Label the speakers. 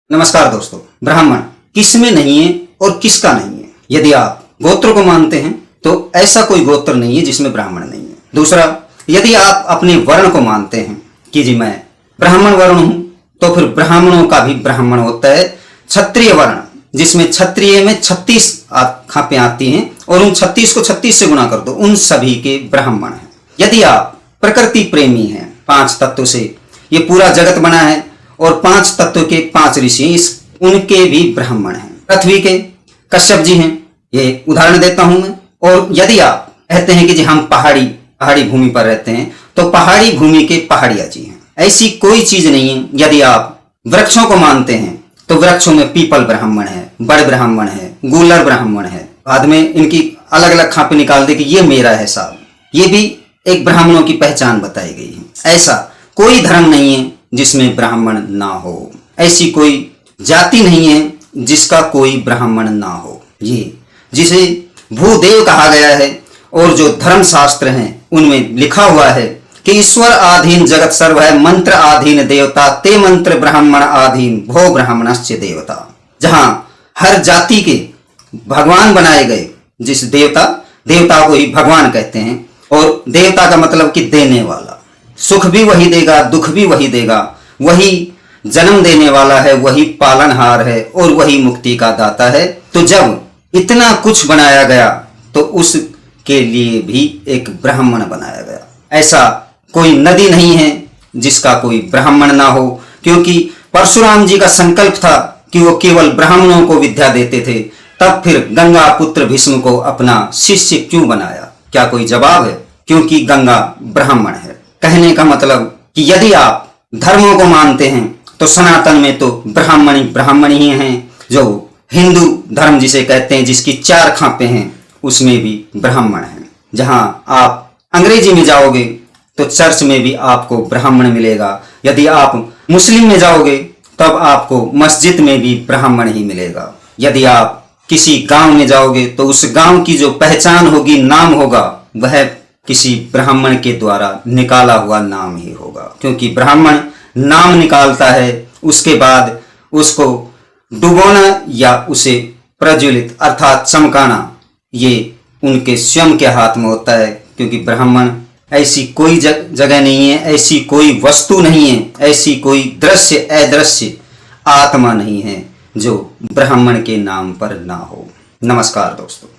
Speaker 1: नमस्कार दोस्तों, ब्राह्मण किसमें नहीं है और किसका नहीं है। यदि आप गोत्र को मानते हैं तो ऐसा कोई गोत्र नहीं है जिसमें ब्राह्मण नहीं है। दूसरा, यदि आप अपने वर्ण को मानते हैं कि जी मैं ब्राह्मण वर्ण हूं, तो फिर ब्राह्मणों का भी ब्राह्मण होता है क्षत्रिय वर्ण, जिसमें क्षत्रिय में 36 खापें आती हैं और उन 36 को 36 से गुणा कर दो, उन सभी के ब्राह्मण हैं। यदि आप प्रकृति प्रेमी हैं, 5 तत्वों से ये पूरा जगत बना है और 5 तत्व के 5 ऋषि उनके भी ब्राह्मण हैं। पृथ्वी के कश्यप जी हैं, ये उदाहरण देता हूं मैं। और यदि आप कहते हैं कि जी हम पहाड़ी भूमि पर रहते हैं, तो पहाड़ी भूमि के पहाड़िया जी हैं। ऐसी कोई चीज नहीं है। यदि आप वृक्षों को मानते हैं तो वृक्षों में पीपल ब्राह्मण है, बड़ ब्राह्मण है, गूलर ब्राह्मण है। बाद में इनकी अलग अलग खापे निकाल दे कि ये मेरा है साहब, ये भी एक ब्राह्मणों की पहचान बताई गई है। ऐसा कोई धर्म नहीं है जिसमें ब्राह्मण ना हो, ऐसी कोई जाति नहीं है जिसका कोई ब्राह्मण ना हो। ये जिसे भूदेव कहा गया है और जो धर्म शास्त्र हैं उनमें लिखा हुआ है कि ईश्वर आधीन जगत सर्व है, मंत्र आधीन देवता, ते मंत्र ब्राह्मण आधीन, भो ब्राह्मणश्च देवता। जहां हर जाति के भगवान बनाए गए, जिस देवता को ही भगवान कहते हैं। और देवता का मतलब कि देने वाला, सुख भी वही देगा, दुख भी वही देगा, वही जन्म देने वाला है, वही पालनहार है और वही मुक्ति का दाता है। तो जब इतना कुछ बनाया गया तो उसके लिए भी एक ब्राह्मण बनाया गया। ऐसा कोई नदी नहीं है जिसका कोई ब्राह्मण ना हो, क्योंकि परशुराम जी का संकल्प था कि वो केवल ब्राह्मणों को विद्या देते थे। तब फिर गंगा पुत्र भीष्म को अपना शिष्य क्यों बनाया? क्या कोई जवाब है? क्योंकि गंगा ब्राह्मण है। कहने का मतलब कि यदि आप धर्मों को मानते हैं तो सनातन में तो ब्राह्मण ही हैं। जो हिंदू धर्म जिसे कहते हैं, जिसकी 4 खापें हैं, उसमें भी ब्राह्मण हैं। जहां आप अंग्रेजी में जाओगे तो चर्च में भी आपको ब्राह्मण मिलेगा। यदि आप मुस्लिम में जाओगे तब आपको मस्जिद में भी ब्राह्मण ही मिलेगा। यदि आप किसी गांव में जाओगे तो उस गांव की जो पहचान होगी, नाम होगा, वह किसी ब्राह्मण के द्वारा निकाला हुआ नाम ही होगा। क्योंकि ब्राह्मण नाम निकालता है, उसके बाद उसको डुबोना या उसे प्रज्वलित अर्थात चमकाना, ये उनके स्वयं के हाथ में होता है। क्योंकि ब्राह्मण ऐसी कोई जगह नहीं है, ऐसी कोई वस्तु नहीं है, ऐसी कोई दृश्य अदृश्य आत्मा नहीं है जो ब्राह्मण के नाम पर ना हो। नमस्कार दोस्तों।